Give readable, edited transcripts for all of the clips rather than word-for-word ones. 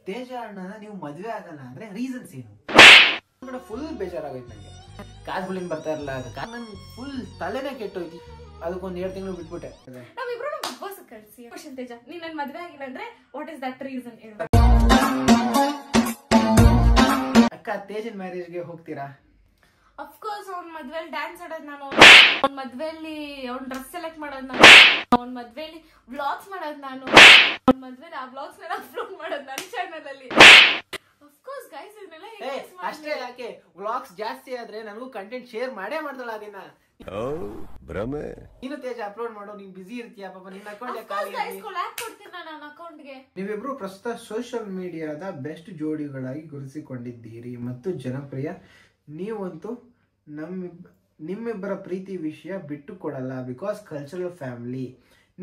ತೇಜ ಅಣ್ಣನ ನೀವು ಮದ್ವೆ ಆಗಲ್ಲ ಅಂದ್ರೆ ರೀಸನ್ಸ್ ಏನು? ಫುಲ್ ಬೇಜಾರಾಗೋಯ್ತು ನಂಗೆ. ಕಾಸ್ಗಳಿಂದ ಬರ್ತಾ ಇರಲ್ಲ, ನನ್ ಫುಲ್ ತಲೆನೇ ಕೆಟ್ಟೋಯ್ತು. ಅದಕ್ಕೊಂದ್ 2 ತಿಂಗಳು ಬಿಟ್ಬಿಟ್ಟೆ. ನಾವಿಬ್ರು ಬಿಗ್ ಬಾಸ್ ಕಳ್ಸಿ ಕ್ವಶನ್ ತೇಜ, ನೀನ್ ನನ್ ಮದ್ವೆ ಆಗಿಲ್ಲ ಅಂದ್ರೆ ವಾಟ್ ಇಸ್ ದಟ್ ರೀಸನ್? ಅಕ್ಕ ತೇಜನ್ ಮ್ಯಾರೇಜ್ಗೆ ಹೋಗ್ತೀರಾ? ಅಫ್ಕೋರ್ಸ್ ಅವ್ನ ಮದ್ವೆಲಿ ಡ್ಯಾನ್ಸ್ ಆಡೋದ್ ನಾನು, ಅವ್ನ ಮದ್ವೆಲಿ ಅವ್ನ ಡ್ರೆಸ್ ಸೆಲೆಕ್ಟ್ ಮಾಡೋದ್ ನಾನು, ಅವ್ನ ಮದ್ವೆಲಿ ವ್ಲಾಗ್ಸ್ ಮಾಡೋದ್ ನಾನು, ಅವ್ನ ಮದ್ವೆಲಿ ಆ ವ್ಲಾಗ್ಸ್ ನೆಲ್ಲ ಅಪ್ಲೋಡ್ ಮಾಡೋದ್ ನನ್ನ ಚಾನೆಲ್ ಅಲ್ಲಿ. ಅಫ್ಕೋರ್ಸ್ ಗೈಸ್ ಇದನ್ನೆಲ್ಲ ಅಷ್ಟೇ ಯಾಕೆ, ವ್ಲಾಗ್ಸ್ ಜಾಸ್ತಿ ಆದ್ರೆ ನನಗೂ ಕಂಟೆಂಟ್ ಶೇರ್ ಮಾಡೇ ಮಾಡ್ದಲ್ಲ ಅದನ್ನ. ನೀನು ತೇಜ ಅಪ್ಲೋಡ್ ಮಾಡೋ, ನೀನ್ ಬಿಸಿ ಇರ್ತೀಯ ಪಾಪ, ನಿನ್ನ ಅಕೌಂಟ್ಗೆ. ನೀವಿಬ್ರು ಪ್ರಸ್ತುತ ಸೋಷಿಯಲ್ ಮೀಡಿಯಾದ ಬೆಸ್ಟ್ ಜೋಡಿಗಳಾಗಿ ಗುರುತಿಸಿಕೊಂಡಿದ್ದೀರಿ ಮತ್ತು ಜನಪ್ರಿಯ. ನೀವಂತೂ ನಿಮ್ಮಿಬ್ಬರ ಪ್ರೀತಿ ವಿಷಯ ಬಿಟ್ಟು ಕೊಡಲ್ಲ, ಬಿಕಾಸ್ ಕಲ್ಚರಲ್ ಫ್ಯಾಮಿಲಿ.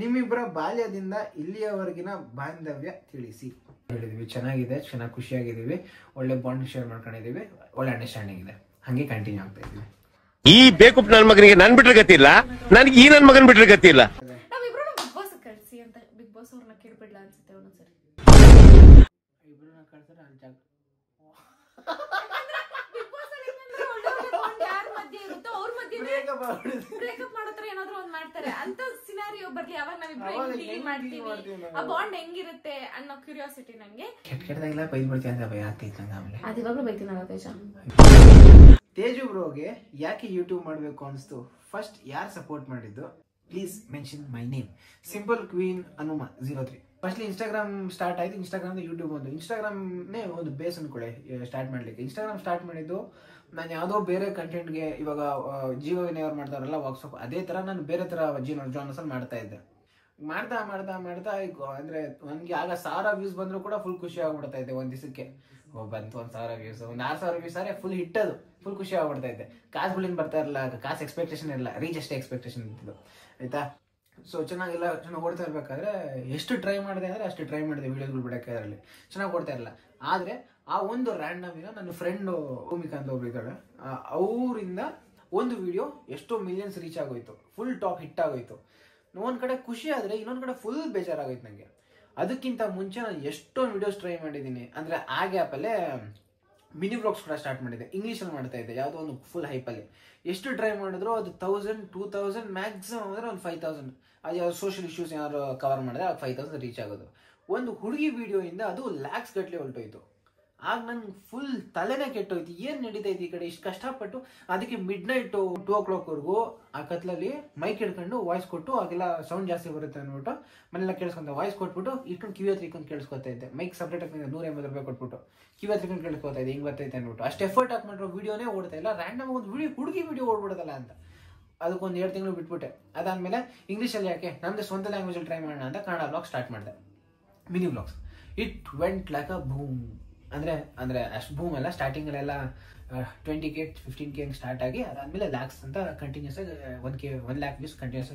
ನಿಮ್ಮಿಬ್ಬರ ಬಾಲ್ಯದಿಂದ ಇಲ್ಲಿಯವರೆಗಿನ ಬಾಂಧವ್ಯ ತಿಳಿಸಿ ಹೇಳಿದ್ವಿ. ಚೆನ್ನಾಗಿದೆ, ಚೆನ್ನಾಗಿ ಖುಷಿಯಾಗಿದ್ದೀವಿ, ಒಳ್ಳೆ ಬಾಂಡ್ ಶೇರ್ ಮಾಡ್ಕೊಂಡಿದೀವಿ, ಒಳ್ಳೆ ಅಂಡರ್ಸ್ಟ್ಯಾಂಡಿಂಗ್ ಇದೆ, ಹಂಗೆ ಕಂಟಿನ್ಯೂ ಆಗ್ತಾ ಇದೀವಿ. ಈ ಬೇಕುಪ್ ನನ್ ಮಗನಿಗೆ ನನ್ ಬಿಟ್ರೆ ಗತಿ ಇಲ್ಲ, ನನಗೆ ಈ ನನ್ ಮಗನ್ ಬಿಟ್ರೆ ಗತಿ ಇಲ್ಲ. ನಾವಿಬ್ರು ಬಿಗ್ ಬಾಸ್ ಕಳ್ಸಿ ಅಂತ ಬಿಗ್ ಬಾಸ್ ಅವ್ರನ್ನ ಕೇಳ್ಬಿಡ್ಲ ಅನ್ಸುತ್ತೆ ಒಂದೊಂದ್ಸರಿ. ಇಬ್ರನ್ನ ಕಳ್ಸಿದ್ರೆ ಅಲ್ಲಿ ಜಾಗ ಬ್ರೇಕಪ್ ಮಾಡೋತ್ರ ಏನಾದ್ರು ಒಂದ್ ಮಾಡ್ತಾರೆ ಅಂತ ಸಿನಾರಿಯೋ ಬರ್ಲಿ, ಅವಾಗ ನಾವಿಬ್ರು ಡೀಲ್ ಮಾಡ್ತೀವಿ, ಆ ಬಾಂಡ್ ಹೆಂಗಿರುತ್ತೆ ಅನ್ನೋ ಕ್ಯೂರಿಯಾಸಿಟಿ ನಂಗೆ. ಕೆಟ್ಟದಾಗಿಲ್ಲ ಬೈದ್ ಬಿಡ್ತೀನಿ ಅಂತ ಭಯ ಆಗ್ತೈತೆ ನಂಗೆ. ಆಮೇಲೆ ಅದಿವಾಗ್ಲೂ ಬೈತೀನಲ್ಲ ತೇಜ. ತೇಜು ಬ್ರೋಗೆ ಯಾಕೆ ಯೂಟ್ಯೂಬ್ ಮಾಡ್ಬೇಕು ಅನಿಸ್ತು? ಫಸ್ಟ್ ಯಾರು ಸಪೋರ್ಟ್ ಮಾಡಿದ್ದು? Please mention my name. Simple queen Anuma 03. Firstly Instagram start ಆಯ್ತು, ಇನ್ಸ್ಟಾಗ್ರಾಮ್ ಯೂಟ್ಯೂಬ್ ಒಂದು. ಇನ್ಸ್ಟಾಗ್ರಾಮ್ನೇ ಒಂದು ಬೇಸ್ ಅನ್ಕೊಳ್ಳಿ ಸ್ಟಾರ್ಟ್ ಮಾಡ್ಲಿಕ್ಕೆ. ಇನ್ಸ್ಟಾಗ್ರಾಮ್ ಸ್ಟಾರ್ಟ್ ಮಾಡಿದ್ದು ನಾನು ಯಾವುದೋ ಬೇರೆ ಕಂಟೆಂಟ್ಗೆ, ಇವಾಗ ಜೀವ ವಿನಯವ್ರು ಮಾಡ್ತಾರಲ್ಲ ವಾಟ್ಸಪ್, ಅದೇ ತರ ನಾನು ಬೇರೆ ತರ ಜಾನರ್ಸ್ ಮಾಡ್ತಾ ಇದ್ದೆ. ಮಾಡ್ತಾ ಮಾಡ್ತಾ ಮಾಡ್ತಾ ಅಂದ್ರೆ ನನಗೆ ಆಗ 1000 ವ್ಯೂಸ್ ಬಂದ್ರು ಕೂಡ ಫುಲ್ ಖುಷಿ ಆಗ್ಬಿಡ್ತಾ ಇದ್ದೆ. ಒಂದ್ ದಿವಸಕ್ಕೆ ಬಂತು 1000 ವ್ಯೂಸ್, ಒಂದು 6000 ವ್ಯೂಸ್ ಆದ್ರೆ ಫುಲ್ ಹಿಟ್ಟದು, ಫುಲ್ ಖುಷಿ ಆಗ್ಬಿಡ್ತಾ ಇದ್ದೆ. ಕಾಸುಗಳಿಂದ ಬರ್ತಾ ಇರಲ್ಲ, ಕಾಸು ಎಕ್ಸ್ಪೆಕ್ಟೇಷನ್ ಇರಲ್ಲ, ರೀಚ್ ಅಷ್ಟೇ ಎಕ್ಸ್ಪೆಕ್ಟೇಷನ್ ಇತ್ತು ಆಯ್ತಾ. ಸೊ ಚೆನ್ನಾಗಿ ಓಡ್ತಾ ಇರ್ಬೇಕಾದ್ರೆ ಎಷ್ಟು ಟ್ರೈ ಮಾಡಿದೆ ಅಂದ್ರೆ ಅಷ್ಟು ಟ್ರೈ ಮಾಡಿದೆ ವಿಡಿಯೋಗಳು ಬಿಡಕ್ಕೆ, ಅದರಲ್ಲಿ ಚೆನ್ನಾಗಿ ಓಡ್ತಾ ಇರಲ್ಲ. ಆದ್ರೆ ಆ ಒಂದು ರ್ಯಾಂಡಮ್ ನನ್ನ ಫ್ರೆಂಡ್ ಭೂಮಿಕಾ ಅಂತ ಒಬ್ರು ಇದ್ದಾಳೆ, ಅವರಿಂದ ಒಂದು ವಿಡಿಯೋ ಎಷ್ಟೋ ಮಿಲಿಯನ್ಸ್ ರೀಚ್ ಆಗೋಯ್ತು, ಫುಲ್ ಟಾಪ್ ಹಿಟ್ ಆಗೋಯ್ತು. ಒಂದ್ ಕಡೆ ಖುಷಿ ಆದ್ರೆ ಇನ್ನೊಂದ್ ಕಡೆ ಫುಲ್ ಬೇಜಾರಾಗೋಯ್ತು ನಂಗೆ. ಅದಕ್ಕಿಂತ ಮುಂಚೆ ನಾನು ಎಷ್ಟೊಂದು ವಿಡಿಯೋಸ್ ಟ್ರೈ ಮಾಡಿದ್ದೀನಿ. ಅಂದ್ರೆ ಆ ಗ್ಯಾಪಲ್ಲೇ ಮಿನಿ ವ್ಲಾಗ್ಸ್ ಕೂಡ ಸ್ಟಾರ್ಟ್ ಮಾಡಿದೆ, ಇಂಗ್ಲೀಷಲ್ಲಿ ಮಾಡ್ತಾ ಇದ್ದೆ, ಯಾವುದೋ ಒಂದು ಫುಲ್ ಹೈಪಲ್ಲಿ. ಎಷ್ಟು ಟ್ರೈ ಮಾಡಿದ್ರು ಅದು 1000, 2000 ಮ್ಯಾಕ್ಸಿಮಮ್ ಅಂದ್ರೆ ಒಂದು 5000. ಅದು ಯಾವ್ದು ಸೋಷಿಯಲ್ ಇಶ್ಯೂಸ್ ಏನಾದ್ರು ಕವರ್ ಮಾಡಿದ್ರೆ ಅದು 5000 ರೀಚ್ ಆಗೋದು. ಒಂದು ಹುಡುಗಿ ವಿಡಿಯೋಯಿಂದ ಅದು ಲ್ಯಾಕ್ಸ್ ಗಟ್ಟಲೆ ಹೊರಟೋಯ್ತು. ಆಗ ನಂಗೆ ಫುಲ್ ತಲೆನೇ ಕೆಟ್ಟೋಯ್ತು, ಏನ್ ನಡೀತೈತಿ ಈ ಕಡೆ ಇಷ್ಟು ಕಷ್ಟಪಟ್ಟು. ಅದಕ್ಕೆ ಮಿಡ್ ನೈಟ್ 2 o'clock ವರೆಗೂ ಆ ಕತ್ಲಲ್ಲಿ ಮೈಕ್ ಹಿಡ್ಕೊಂಡು ವಾಯ್ಸ್ ಕೊಟ್ಟು, ಆಗೆಲ್ಲ ಸೌಂಡ್ ಜಾಸ್ತಿ ಬರುತ್ತೆ ಅಂದ್ಬಿಟ್ಟು ಮನೆಲ್ಲ ಕೇಳಿಸ್ಕೊಂತ ವಾಯ್ಸ್ ಕೊಟ್ಬಿಟ್ಟು ಇಟ್ಕೊಂಡು ಕಿವಿ ಹತ್ರ ಇಟ್ಕೊಂಡು ಕೇಳಿಸ್ಕೊತಾ ಇದ್ದೆ. ಮೈಕ್ ಸಪ್ರೇಟ್ ಆಗಿ 180 ರೂಪಾಯಿ ಕೊಟ್ಬಿಟ್ಟು ಕಿವಿ ಹತ್ರ ಇಟ್ಕೊಂಡು ಕೇಳಿಸ್ಕೊತಾ ಇದ್ದೆ, ಹಿಂಗ್ ಬರ್ತೈತೆ ಅಂದ್ಬಿಟ್ಟು. ಅಷ್ಟು ಎಫರ್ಟ್ ಹಾಕಿ ಮಾಡಿರೋ ವಿಡಿಯೋನೇ ಓಡ್ತಾ ಇಲ್ಲ, ರ್ಯಾಂಡಮ್ ಒಂದು ಹುಡುಗಿ ವಿಡಿಯೋ ಓಡ್ಬಿಡೋದಲ್ಲ ಅಂತ. ಅದಕ್ಕೊಂದು 2 ತಿಂಗಳು ಬಿಟ್ಬಿಟ್ಟೆ. ಅದಾದ್ಮೇಲೆ ಇಂಗ್ಲೀಷಲ್ಲಿ ಯಾಕೆ, ನಮ್ದು ಸ್ವಂತ ಲ್ಯಾಂಗ್ವೇಜಲ್ಲಿ ಟ್ರೈ ಮಾಡೋಣ ಅಂತ ಕನ್ನಡ ವ್ಲಾಗ್ ಸ್ಟಾರ್ಟ್ ಮಾಡಿದೆ, mini vlogs. It went like a boom. ಅಂದ್ರೆ ಅಷ್ಟು ಭೂಮ್ ಅಲ್ಲ, ಸ್ಟಾರ್ಟಿಂಗ್ ಅಲ್ಲೆಲ್ಲ 20K 15K ಸ್ಟಾರ್ಟ್ ಆಗಿ ಅದಾದ್ಮೇಲೆ ಲ್ಯಾಕ್ಸ್ ಅಂತ ಕಂಟಿನ್ಯೂಸ್ ಆಗಿ 1 lakh ವ್ಯೂಸ್ ಕಂಟಿನ್ಯೂಸ್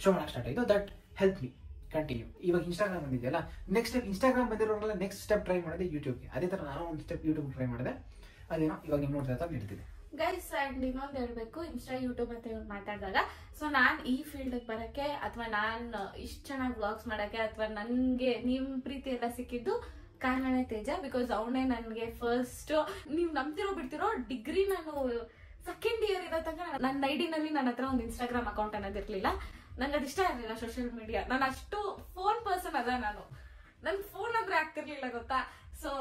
ಶೋ ಮಾಡಕ್ಕೆ ಸ್ಟಾರ್ಟ್ ಆಯಿತು. That help me continue. ಇವಾಗ ಇನ್ಸ್ಟಾಗ್ರಾಮ್ ಬಂದಿದೆಯಲ್ಲ, ನೆಕ್ಸ್ಟ್ ಸ್ಟೆಪ್ ಇನ್ಸ್ಟಾಗ್ರಾಮ್ ಬಂದಿರೋಲ್ಲ, ನೆಕ್ಸ್ಟ್ ಸ್ಟೆಪ್ ಟ್ರೈ ಮಾಡಿದೆ ಯೂಟ್ಯೂಬ್ಗೆ. ಅದೇ ಥರ ನಾನು ಒಂದು ಸ್ಟೆಪ್ ಯೂಟ್ಯೂಬ್ ಟ್ರೈ ಮಾಡಿದೆ, ಅದೇನೋ ಇವಾಗ ನೀವು ನೋಡ್ತಾ ನಡೀತಿದೆ. ಗೈಸ್ ಅಂಡ್ ಇನ್ನೊಂದು ಹೇಳ್ಬೇಕು, ಇನ್ಸ್ಟಾ ಯೂಟ್ಯೂಬ್ ಅಂತ ಇವ್ರು ಮಾತಾಡಿದಾಗ, ಸೊ ನಾನ್ ಈ ಫೀಲ್ಡ್ ಬರಕ್ಕೆ ಅಥವಾ ನಾನು ಇಷ್ಟು ಚೆನ್ನಾಗಿ ವ್ಲಾಗ್ಸ್ ಮಾಡಕ್ಕೆ ಅಥವಾ ನನ್ಗೆ ನಿಮ್ ಪ್ರೀತಿ ಎಲ್ಲ ಸಿಕ್ಕಿದ್ದು ಕಾರಣನೇ ತೇಜ. ಬಿಕಾಸ್ ಅವನೇ ನನ್ಗೆ ಫಸ್ಟ್, ನೀವ್ ನಂಬ್ತಿರೋ ಬಿಡ್ತಿರೋ, ಡಿಗ್ರಿ ನಾನು 2nd ಇಯರ್ ಇರೋ ತನಕ ನನ್ನ ಐಡಿನಲ್ಲಿ ನನ್ನ ಹತ್ರ ಒಂದು ಇನ್ಸ್ಟಾಗ್ರಾಮ್ ಅಕೌಂಟ್ ಅನ್ನೋದಿರ್ಲಿಲ್ಲ. ನಂಗೆ ಅದು ಇಷ್ಟ ಇರಲಿಲ್ಲ ಸೋಷಿಯಲ್ ಮೀಡಿಯಾ. ನಾನು ಅಷ್ಟು ಫೋನ್ ಪರ್ಸನ್ ಅದ, ನನ್ ಫೋನ್ ಅಂದ್ರೆ ಆಗ್ತಿರ್ಲಿಲ್ಲ ಗೊತ್ತಾ. ಸೊ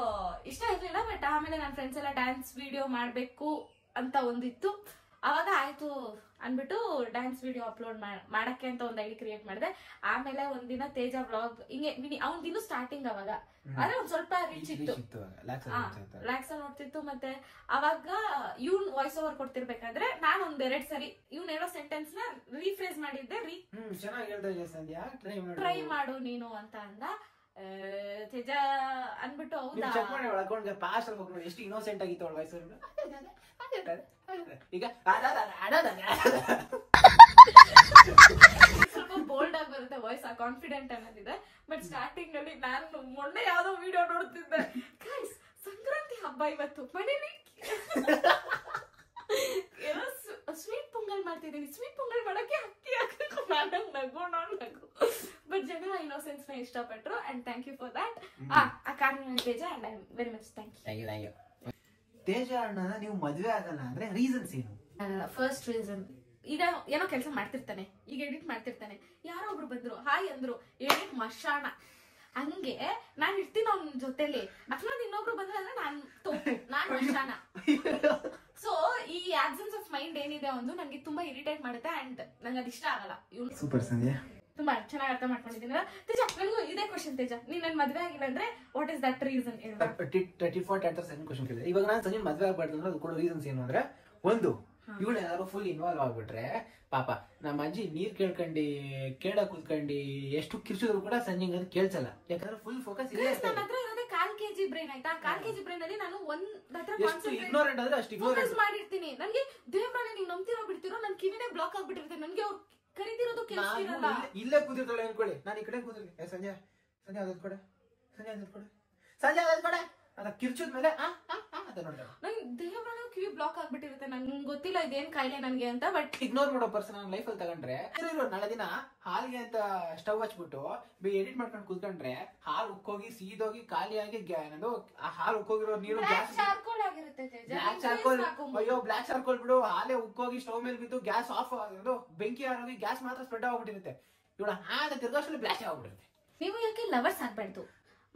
ಇಷ್ಟ ಇರ್ಲಿಲ್ಲ. ಬಟ್ ಆಮೇಲೆ ನನ್ನ ಫ್ರೆಂಡ್ಸ್ ಎಲ್ಲ ಡ್ಯಾನ್ಸ್ ವಿಡಿಯೋ ಮಾಡ್ಬೇಕು ಅಂತ ಒಂದಿತ್ತು, ಅವಾಗ ಆಯ್ತು ಅನ್ಬಿಟ್ಟು ಡ್ಯಾನ್ಸ್ ವಿಡಿಯೋ ಅಪ್ಲೋಡ್ ಮಾಡಕ್ಕೆ ಅಂತ ಒಂದು ಐಡಿ ಕ್ರಿಯೇಟ್ ಮಾಡಿದೆ. ಆಮೇಲೆ ಒಂದಿನ ತೇಜ ವ್ಲಾಗ್ ಹಿಂಗೆ ಅವ್ನಿನ್ನು ಸ್ಟಾರ್ಟಿಂಗ್ ಅವಾಗ, ಆದ್ರೆ ಒಂದ್ ಸ್ವಲ್ಪ ರೀಚ್ ಇತ್ತು, ಲ್ಯಾಕ್ಸ್ ನೋಡ್ತಿತ್ತು. ಮತ್ತೆ ಅವಾಗ ಇವ್ನ್ ವಾಯ್ಸ್ ಓವರ್ ಕೊಡ್ತಿರ್ಬೇಕಾದ್ರೆ ನಾನು ಒಂದ್ 2 ಸರಿ ಇವ್ನ್ ಹೇಳೋ ಸೆಂಟೆನ್ಸ್ ನ ರೀಫ್ರೇಸ್ ಮಾಡಿದ್ದೆ. ಟ್ರೈ ಮಾಡು ನೀನು ಅಂತ ಅಂದ ತೇಜ ಅನ್ಬಿಟ್ಟು. ಹೌದಾ, ಎಷ್ಟು ಇನ್ನೋಸೆಂಟ್ ಆಗಿತ್ತು ಅವಳ ವಾಯ್ಸ್. ಈಗ ಸ್ವಲ್ಪ ಬೋಲ್ಡ್ ಆಗಿ ಬರುತ್ತೆ ವಾಯ್ಸ್, ಕಾನ್ಫಿಡೆಂಟ್ ಅನ್ನೋದಿದೆ. ಬಟ್ ಸ್ಟಾರ್ಟಿಂಗ್ ಅಲ್ಲಿ ನಾನು ಮೊನ್ನೆ ಯಾವ್ದೋ ವಿಡಿಯೋ ನೋಡ್ತಿದ್ದೆ, ಗೈಸ್ ಸಂಕ್ರಾಂತಿ ಹಬ್ಬ ಇವತ್ತು ಮನೇಲಿ ಏನೋ ಸ್ವೀಟ್ ಪೊಂಗಲ್ ಮಾಡ್ತಿದ್ದೀನಿ, ಸ್ವೀಟ್ ಪೊಂಗಲ್ ಮಾಡಕ್ಕೆ ಅಕ್ಕಿ ಹಾಕಬೇಕು, ನಾನು ನಗು. ಬಟ್ ಜನ ಇನ್ನೋಸೆನ್ಸ್ ನ ಇಷ್ಟಪಟ್ರು and thank you for that. ಆ ಕಾರಣ Teja and I am very much thank you. Teja ಅಣ್ಣನ ನೀವು ಮದ್ವೆ ಆಗಲ್ಲ ಅಂದ್ರೆ ರೀಸನ್ಸ್ ಏನು? ಫಸ್ಟ್ ರೀಸನ್, ಈಗ ಏನೋ ಕೆಲಸ ಮಾಡ್ತಿರ್ತಾನೆ, ಈಗ ಎಡಿಟ್ ಮಾಡ್ತಿರ್ತಾನೆ, ಯಾರೋ ಒಬ್ರು ಬಂದ್ರು ಹಾಯ್ ಅಂದ್ರು, ಎಡಿಟ್ ಮಶಾಣ, ಹಂಗೆ ನಾನ್ ಇರ್ತೀನಿ ಅವ್ನ ಜೊತೆಲಿ. ಅಕಸ್ಮಾತ್ ಇನ್ನೊಬ್ರು ಬಂದ್ರೆ ಅಂದ್ರೆ ನಾನ್ ಮಶಾಣ. ಸೊ ಈ ಆಬ್ಸೆನ್ಸ್ ಆಫ್ ಮೈಂಡ್ ಏನಿದೆ ಒಂದು ನನಗೆ ತುಂಬಾ ಇರಿಟೇಟ್ ಮಾಡುತ್ತೆ ಅಂಡ್ ನಂಗೆ ಅದು ಇಷ್ಟ ಆಗಲ್ಲ. ಸೂಪರ್ ಸಂಧ್ಯಾ, ತುಂಬಾ ಚೆನ್ನಾಗಿ ಅರ್ಥ ಮಾಡ್ಕೊಂಡಿದ್ದೀನಿ. ತೇಜ ನನಗೂ ಇದೇ ಕ್ವಶನ್, ತೇಜ ನೀನ್ ನನ್ ಮದ್ವೆ ಆಗಿಲ್ಲ ಅಂದ್ರೆ what is that reason? Question ಕೇಳಿದೆ. ಇವಾಗ ನಾನು ಸಂಜೆ ಮದ್ವೆ ಆಗ್ಬಾರ್ದು ಅಂದ್ರೆ ಅದು ಕೂಡ ರೀಸನ್ಸ್ ಏನು ಅಂದ್ರೆ, ಒಂದು ಇವಳು ಯಾರು ಫುಲ್ ಇನ್ವಾಲ್ವ್ ಆಗ್ಬಿಟ್ರೆ ಪಾಪ ನಮ್ಮ ಅಜ್ಜಿ ನೀರ್ ಕೇಳ ಕೂತ್ಕೊಂಡಿ ಎಷ್ಟು ಕಿರ್ಚಿದ್ರು ಕೂಡ ಸಂಜೆಗೆ ಅದು ಕೇಳ್ಸಲ್ಲ, ಯಾಕಂದ್ರೆ ಫುಲ್ ಫೋಕಸ್ ಇದೆ. ನನ್ನ ಹತ್ರ ಇರೋದೇ 1/4 kg ಬ್ರೈನ್ ಆಯ್ತಾ, 1/4 kg ಬ್ರೈನ್ ಅಲ್ಲಿ ನಾನು ಇಗ್ನೋರೆಂಟ್ ಅಂದ್ರೆ ಅಷ್ಟು ಇಗ್ನೋರೆಂಟ್ ಮಾಡಿರ್ತೀನಿ. ನನ್ಗೆ ದೇವ್ರನ್ನ ನೀವು ನಂಬ್ತಿರೋ ಬಿಡ್ತಿರೋ ನನ್ ಕಿವಿನೇ ಬ್ಲಾಕ್ ಆಗ್ಬಿಟ್ಟಿರುತ್ತೆ, ನನ್ಗೆ ಅವ್ರು ಕರೀತಿರೋದು ಕೇಳಿಸ್ತಿರಲ್ಲ. ಇಲ್ಲೇ ಕೂತಿರ್ತಾಳೆ ಅನ್ಕೊಳ್ಳಿ, ನಾನು ಈ ಕಡೆ ಕೂತಿರ್ತೀನಿ, ಸಂಜೆ ಅದದ್ ಕೊಡೆ, ಸಂಜೆ ಅದದ್ ಕೊಡೆ ಅದ ಕಿರ್ಚುದ್ಮೇಲೆ ನನ್ ದೇವ್ರನ್ನ ಕಿವಿ ಬ್ಲಾಕ್ ಆಗ್ಬಿಟ್ಟಿರುತ್ತೆ. ನನ್ಗೆ ಗೊತ್ತಿಲ್ಲ ಇದೇನ್ ಕಾಯಿಲೆ ನನ್ಗೆ ಅಂತ, ಬಟ್ ಇಗ್ನೋರ್ ಮಾಡೋ ಪರ್ಸನ್ ನನ್ನ ಲೈಫ್ ಅಲ್ಲಿ ತಗೊಂಡ್ರೆ ನಾಳೆ ದಿನ ಹಾಲ್ಗೆ ಅಂತ ಸ್ಟವ್ ಹಚ್ಬಿಟ್ಟು ಎಡಿಟ್ ಮಾಡ್ಕೊಂಡು ಕೂತ್ಕೊಂಡ್ರೆ ಹಾಲು ಉಕ್ಕೋಗಿ ಸೀದೋಗಿ ಖಾಲಿಯಾಗಿ ಆ ಹಾಲು ಉಕ್ಕೋಗಿರೋ ನೀರು ಚಾರ್ಕೋಲ್ ಆಗಿರುತ್ತೆ. ಬ್ಲಾಕ್ ಚಾರ್ಕೋಲ್, ಅಯ್ಯೋ ಬ್ಲಾಕ್ ಚಾರ್ಕೋಲ್ ಬಿಡು, ಹಾಲೆ ಉಕ್ಕೋಗಿ ಸ್ಟವ್ ಮೇಲೆ ಬಿದ್ದು ಗ್ಯಾಸ್ ಆಫ್ ಬೆಂಕಿ ಆರೋಗಿ ಗ್ಯಾಸ್ ಮಾತ್ರ ಸ್ಪ್ರೆಡ್ ಆಗ್ಬಿಟ್ಟಿರುತ್ತೆ. ಇವಳ ಹಾಗೆ ತಿರ್ಗೋಷ್ಟಲ್ಲಿ ಬ್ಲಾಸ್ಟ್ ಆಗ್ಬಿಟ್ಟಿರುತ್ತೆ. ನೀವು ಯಾಕೆ ಲವರ್ಸ್ ಆಗ್ಬಾರ್ದು,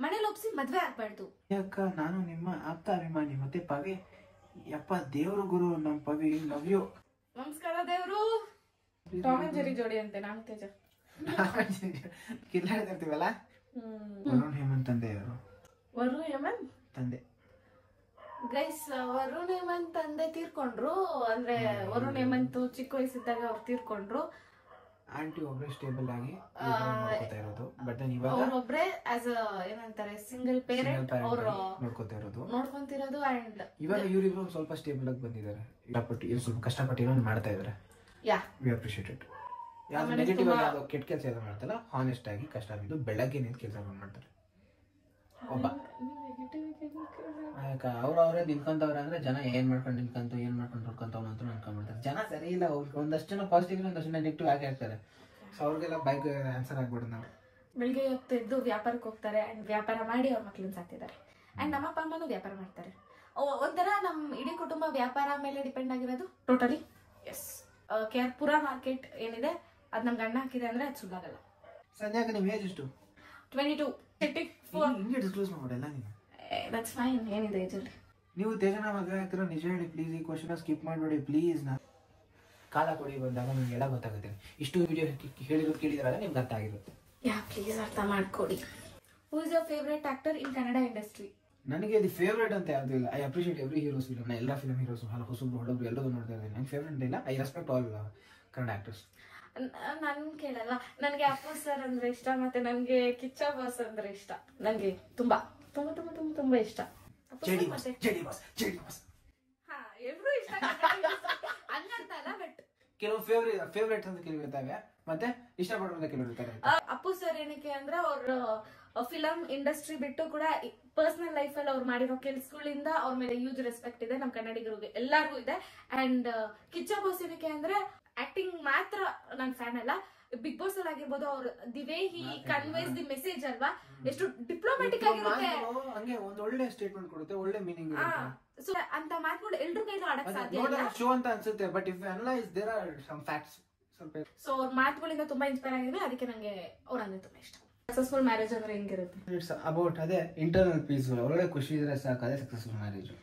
ಮನೇಲಿ ಒಪ್ಸಿ ಮದ್ವೆ ಆಗ್ಬಾರ್ದು? ಯಾಕ ನಾನು ನಿಮ್ಮ ಆಪ್ತ ಅಭಿಮಾನಿ ಮತ್ತೆ ಪವಿ. ಯಪ್ಪ ದೇವ್ರು ಗುರು ನಮ್ ಪವಿ, ಲವ್ ಯು. ನಮಸ್ಕಾರ ದೇವ್ರು. ಟಾಮ್ ಅಂಡ್ ಜೆರಿ ಜೋಡಿ ಅಂತೆ ನಾನು ತೇಜ ಕಿರ್ಲಾಡ್ತಿರ್ತೀವಲ್ಲ. ವರುಣ್ ಹೇಮಂತ್ ತಂದೆ ಅವರು. ವರುಣ್ ಹೇಮಂತ್ ತಂದೆ ಗೈಸ್, ವರುಣ್ ಹೇಮಂತ್ ತಂದೆ ತೀರ್ಕೊಂಡ್ರು. ಅಂದ್ರೆ ವರುಣ್ ಹೇಮಂತ್ ಚಿಕ್ಕ ವಯಸ್ಸಿದ್ದಾಗ ಅವ್ರು ತೀರ್ಕೊಂಡ್ರು. ಆಂಟಿ ಒಬ್ರೆ ಸ್ಟೇಬಲ್ ಆಗಿ ನೋಡ್ಕೊತಾ ಇರೋದು, ಬಟ್ ಇವಾಗ ಅವ್ರೊಬ್ರೆ ಆಸ್ ಏನಂತಾರೆ ಸಿಂಗಲ್ ಪೇರೆಂಟ್ ಅವ್ರು ನೋಡ್ಕೊಂತಿರೋದು. ಅಂಡ್ ಇವಾಗ ಇವರಿಬ್ರು ಸ್ವಲ್ಪ ಸ್ಟೇಬಲ್ ಆಗಿ ಬಂದಿದ್ದಾರೆ. ಸ್ವಲ್ಪ ಕಷ್ಟಪಟ್ಟು ಮಾಡ್ತಾ ಇದಾರೆ. We appreciate it. ಯಾವ್ದು ನೆಗೆಟಿವ್ ಆಗಿ ಕೆಟ್ಟ ಕೆಲಸ ಎಲ್ಲ ಮಾಡ್ತಲ್ಲ, ಹಾನೆಸ್ಟ್ ಆಗಿ ಕಷ್ಟ ಬಿದ್ದು ಬೆಳಗ್ಗೆ ನಿಂತು ಕೆಲಸ ಮಾಡ್ತಾರೆ. ಒಬ್ಬ ಅವ್ರವ್ರೇ ನಿಂತ್ಕೊಂತವ್ರೆ ಅಂದ್ರೆ ಜನ ಏನ್ ಮಾಡ್ಕೊಂಡು ನೋಡ್ಕೊಂತವ್ ಅಂತ ಅನ್ಕೊಂಡ್ಬಿಡ್ತಾರೆ. ಜನ ಸರಿ ಇಲ್ಲ, ಒಂದಷ್ಟು ಜನ ಪಾಸಿಟಿವ್ ಒಂದಷ್ಟು ನೆಗೆಟಿವ್ ಆಗಿ ಹೇಳ್ತಾರೆ. ಸೊ ಅವ್ರಿಗೆಲ್ಲ ಬೈಕ್ ಆನ್ಸರ್ ಆಗ್ಬಿಡುದು. ನಾವು ಬೆಳಿಗ್ಗೆ ಎದ್ದು ವ್ಯಾಪಾರಕ್ಕೆ ಹೋಗ್ತಾರೆ ಅಂಡ್ ವ್ಯಾಪಾರ ಮಾಡಿ ಅವ್ರ ಮಕ್ಳನ್ನ ಸಾಕ್ತಿದ್ದಾರೆ. ಅಂಡ್ ನಮ್ಮ ಅಪ್ಪ ಅಮ್ಮನೂ ವ್ಯಾಪಾರ ಮಾಡ್ತಾರೆ. ಒಂಥರ ನಮ್ ಇಡೀ ಕುಟುಂಬ ವ್ಯಾಪಾರ ಮೇಲೆ ಡಿಪೆಂಡ್ ಆಗಿರೋದು ಟೋಟಲಿ. ಎಸ್, ಪುರ ಮಾರ್ಕೆಟ್ ಏನಿದೆ ಅದ್ ನಮ್ಗೆ ಅಣ್ಣ ಹಾಕಿದೆ ಅಂದ್ರೆ ಅದು ಸುಳ್ಳಾಗಲ್ಲ. ಸಂಜಾಗ ನಿಮ್ ಏಜ್ ಎಷ್ಟು? 22. ಹಿಂಗೆ ಡಿಸ್ಕ್ಲೋಸ್ ಮಾಡ್ಬಿಡಲ್ಲ ನೀವು. That's fine. ಏನಿದೆ ಏಜಲ್ಲಿ? ನೀವು ತೇಜನ ಮದುವೆ ಆಗ್ತಿರೋ ನಿಜ ಹೇಳಿ ಪ್ಲೀಸ್. ಈ ಕ್ವಶನ್ ಸ್ಕಿಪ್ ಮಾಡಬೇಡಿ ಪ್ಲೀಸ್. ನಾ ಕಾಲ ಕೊಡಿ ಬಂದಾಗ ನಿಮ್ಗೆಲ್ಲ ಗೊತ್ತಾಗುತ್ತೆ. ಇಷ್ಟು ವಿಡಿಯೋ ಕೇಳಿದ್ರಾಗ ನಿಮ್ಗೆ ಅರ್ಥ ಆಗಿರುತ್ತೆ. ಪ್ಲೀಸ್ ಅರ್ಥ ಮಾಡ್ಕೊಡಿ. Who is your favourite actor in Kannada industry? ನನಗೆ ಇದು ಫೇವ್ರೇಟ್ ಅಂತ ಯಾವ್ದು ಇಲ್ಲ. I appreciate every heroes film. ಎಲ್ಲ ಫಿಲಮ್ ಹೀರೋಸ್ ಹೊಸಬ್ರು ಹೊಡಬ್ರು ಎಲ್ಲರೂ ನೋಡ್ತಾ ಇದ್ದೀನಿ. ನಂಗೆ ಫೇವ್ರೇಟ್ ಇಲ್ಲ. I respect all Kannada actors. ನನ್ ಕೇಳಲ್ಲ. ನನಗೆ ಅಪ್ಪು ಸರ್ ಅಂದ್ರೆ ಇಷ್ಟ, ಮತ್ತೆ ನನಗೆ ಕಿಚ್ಚ ಬಾಸ್ ಅಂದ್ರೆ ಇಷ್ಟ. ನನಗೆ ತುಂಬಾ ತುಂಬಾ ತುಂಬಾ ತುಂಬಾ ತುಂಬಾ ಇಷ್ಟ. ಎಲ್ರು ಇಷ್ಟ ಹಂಗಂತಲ್ಲ, ಬಟ್ ಕೆಲವು ಫೇವ್ರೇಟ್ ಅಂತ ಕೆಲವು ಇರ್ತಾವೆ, ಮತ್ತೆ ಇಷ್ಟಪಡೋದ ಕೆಲವರು ಇರ್ತಾರೆ. ಅಪ್ಪು ಸರ್ ಏನಕ್ಕೆ ಅಂದ್ರೆ ಅವ್ರ ಫಿಲಂ ಇಂಡಸ್ಟ್ರಿ ಬಿಟ್ಟು ಕೂಡ ಪರ್ಸನಲ್ ಲೈಫ್ ಅಲ್ಲಿ ಅವ್ರು ಮಾಡಿರೋ ಕೆಲ್ಸಗಳಿಂದ ಅವ್ರ ಮೇಲೆ ಯೂಸ್ ರೆಸ್ಪೆಕ್ಟ್ ಇದೆ ನಮ್ ಕನ್ನಡಿಗರಿಗೆ ಎಲ್ಲಾರ್ಗು ಇದೆ. ಅಂಡ್ ಕಿಚ್ಚ ಬಾಸ್ ಏನಕ್ಕೆ ಅಂದ್ರೆ ಆಕ್ಟಿಂಗ್ ಮಾತ್ರ ನನ್ ಫ್ಯಾನ್ ಅಲ್ಲ, ಬಿಗ್ ಬಾಸ್ ಅಲ್ಲಿ ಆಗಿರ್ಬೋದು ಅವ್ರ the way he conveys the message ಅಲ್ವಾ, ಎಷ್ಟು ಡಿಪ್ಲೊಮ್ಯಾಟಿಕ್ ಆಗಿರುತ್ತೆ. ಹಂಗೆ ಒಂದ್ ಒಳ್ಳೆ ಸ್ಟೇಟ್ಮೆಂಟ್ ಕೊಡುತ್ತೆ, ಒಳ್ಳೆ ಮೀನಿಂಗ್ ಇರುತ್ತೆ. ಸೊ ಅಂತ ಮಾತುಗಳು ಎಲ್ರ ಕೈಲೂ ಆಡಕ್ ಸಾಧ್ಯ ಇಲ್ಲ. ಶೋ ಅಂತ ಅನ್ಸುತ್ತೆ, but if analyse there are some facts. So ಅವ್ರ ಮಾತುಗಳಿಂದ ತುಂಬಾ ಇನ್ಸ್ಪೈರ್ ಆಗಿದೆ, ಅದಕ್ಕೆ ನಂಗೆ ಅವ್ರ ಅಂದ್ರೆ ತುಂಬಾ ಇಷ್ಟ. ಸಕ್ಸಸ್ಫುಲ್ ಮ್ಯಾರೇಜ್ ಅಂದ್ರೆ ಹೆಂಗಿರುತ್ತೆ? ಇಟ್ಸ್ ಅಬೌಟ್ ಅದೇ ಇಂಟರ್ನಲ್ ಪೀಸ್, ಒಳ್ಳೆ ಖುಷಿ ಇದ್ರೆ ಸಾಕು, ಅದೇ ಸಕ್ಸಸ್ಫುಲ್ ಮ್ಯಾರೇಜ್.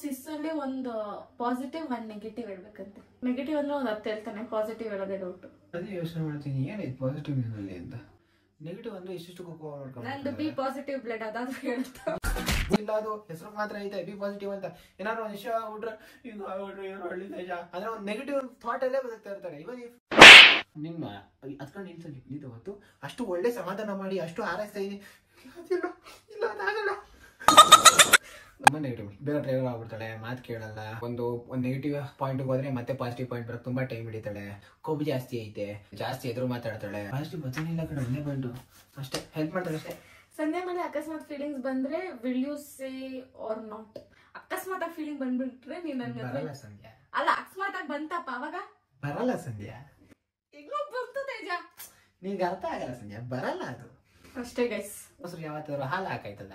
ಸಿಸ್ ಅಲ್ಲಿ ಒಂದು ಪಾಸಿಟಿವ್ ಒಂದ್ ನೆಗೆಟಿವ್ ಹೇಳ್ಬೇಕಂತೆ. ನೆಗೆಟಿವ್ ಅಂದ್ರೆ ಒಂದ್ 10 ಹೇಳ್ತಾನೆ, ಪಾಸಿಟಿವ್ ಹೇಳೋದೇ ಡೌಟ್. ಅದೇ ಯೋಚನೆ ಮಾಡ್ತೀನಿ ಏನಾಯ್ತು ಪಾಸಿಟಿವ್ ನಲ್ಲಿ ಅಂತ. ನೆಗೆಟಿವ್ ಅಂದ್ರೆ ಇಷ್ಟು ನಂದು ಬಿ ಪಾಸಿಟಿವ್ ಬ್ಲಡ್ ಅದಾದ್ರೂ ಹೇಳುತ್ತಾ ಇಲ್ಲ, ಅದು ಹೆಸರು ಮಾತ್ರ ಐತೆ ಬಿ ಪಾಸಿಟಿವ್ ಅಂತ. ಏನಾದ್ರು ಒಂದ್ ವಿಷಯ ಆಗ್ಬಿಟ್ರೆ ಈಗ ಆಗ್ಬಿಟ್ರೆ ಏನೋ ಹಳ್ಳಿ ದೇಶ ಅಂದ್ರೆ ಒಂದು ನೆಗೆಟಿವ್ ಥಾಟ್ ಅಲ್ಲೇ ಬದುಕ್ತಾ ಇರ್ತಾರೆ. ಇವಾಗ ನಿಮ್ಮ ಅದ್ಕೊಂಡು ನಿಂತು ಹೊತ್ತು ಅಷ್ಟು ಒಳ್ಳೆ ಸಮಾಧಾನ ಮಾಡಿ ಅಷ್ಟು ಆರೈಸ್ತಾ ಇದೀನಿ, ಇಲ್ಲ ಅದಾಗಲ್ಲ, ತುಂಬಾ ನೆಗೆಟಿವ್. ಬೇಗ ಡ್ರೈವರ್ ಆಗ್ಬಿಡ್ತಾಳೆ, ಮಾತು ಕೇಳಲ್ಲ. ಒಂದು ನೆಗೆಟಿವ್ ಪಾಯಿಂಟ್ ಹೋದ್ರೆ ಮತ್ತೆ ಪಾಸಿಟಿವ್ ಪಾಯಿಂಟ್ ಬರೋಕೆ ತುಂಬಾ ಟೈಮ್ ಹಿಡಿತಾಳೆ. ಕೊಬ್ಬು ಜಾಸ್ತಿ ಐತೆ, ಜಾಸ್ತಿ ಎದುರು ಮಾತಾಡ್ತಾಳೆ. ಪಾಸಿಟಿವ್ ಬಚ್ಚನಿಲ್ಲ ಕಡೆ ಒಂದೇ ಪಾಯಿಂಟ್ ಅಷ್ಟೇ, ಹೆಲ್ಪ್ ಮಾಡ್ತಾಳೆ ಅಷ್ಟೇ. ಸಂಧ್ಯಾ ಮೇಲೆ ಅಕಸ್ಮಾತ್ ಫೀಲಿಂಗ್ಸ್ ಬಂದ್ರೆ will you say are not? ಅಕಸ್ಮಾತ್ ಆಗಿ ಫೀಲಿಂಗ್ ಬಂದ್ಬಿಟ್ರೆ ನೀನ್ ನನ್ಗೆ ಸಂಧ್ಯಾ ಅಲ್ಲ, ಅಕಸ್ಮಾತ್ ಆಗಿ ಬಂತಪ್ಪ ಅವಾಗ ಬರಲ್ಲ ಸಂಧ್ಯಾ. ಈಗ ಬಂತು ತೇಜ, ನಿನ್ಗೆ ಅರ್ಥ ಆಗಲ್ಲ ಸಂಜೆ, ಬರಲ್ಲ ಅದು ಅಷ್ಟೇ ಗೈಸ್. ಮೊಸರು ಯಾವತ್ತಾದ್ರು ಹಾಲು ಹಾಕಾಯ್ತದ.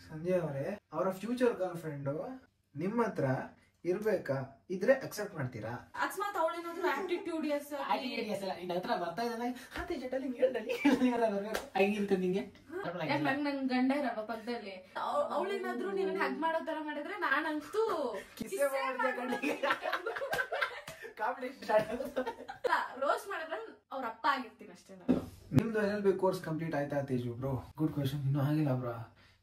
ಸಂಜೆ ಅವರೇ, ಅವರ ಫ್ಯೂಚರ್ ಗರ್ಲ್ ಫ್ರೆಂಡು ನಿಮ್ಮ ಹತ್ರ ಇರ್ಬೇಕಾ? ಇದ್ರೆ ಅಕ್ಸೆಪ್ಟ್ ಮಾಡ್ತೀರಾ? ಅಕಸ್ಮಾತ್ ಅವಳೇನಾದ್ರೂ ಆಟಿಟ್ಯೂಡಿಯಸ್ ನಿನ್ನ ಹತ್ರ ಬರ್ತಾ ಇದ್ದಾನೆ ಹತ್ತೆ ಜಟಲ್ಲಿ ಆಗಿರ್ತ ನಿಂಗೆ ನನ್ ಗಂಡ ಇರವ ಪಕ್ಕದಲ್ಲಿ, ಅವಳೇನಾದ್ರೂ ನೀವ್ ಹಗ್ ಮಾಡೋ ತರ ಮಾಡಿದ್ರೆ ನಾನಂತೂ ರೋಸ್ಟ್ ಮಾಡಿದ್ರೆ ಅವ್ರ ಅಪ್ಪ ಆಗಿರ್ತೀನಿ ಅಷ್ಟೇ ನಾನು. ನಿಮ್ದು LLB ಕೋರ್ಸ್ ಕಂಪ್ಲೀಟ್ ಆಯ್ತಾ ತೇಜು ಬ್ರೋ? Good question. ಇನ್ನೂ ಆಗಿಲ್ಲ ಬ್ರೋ,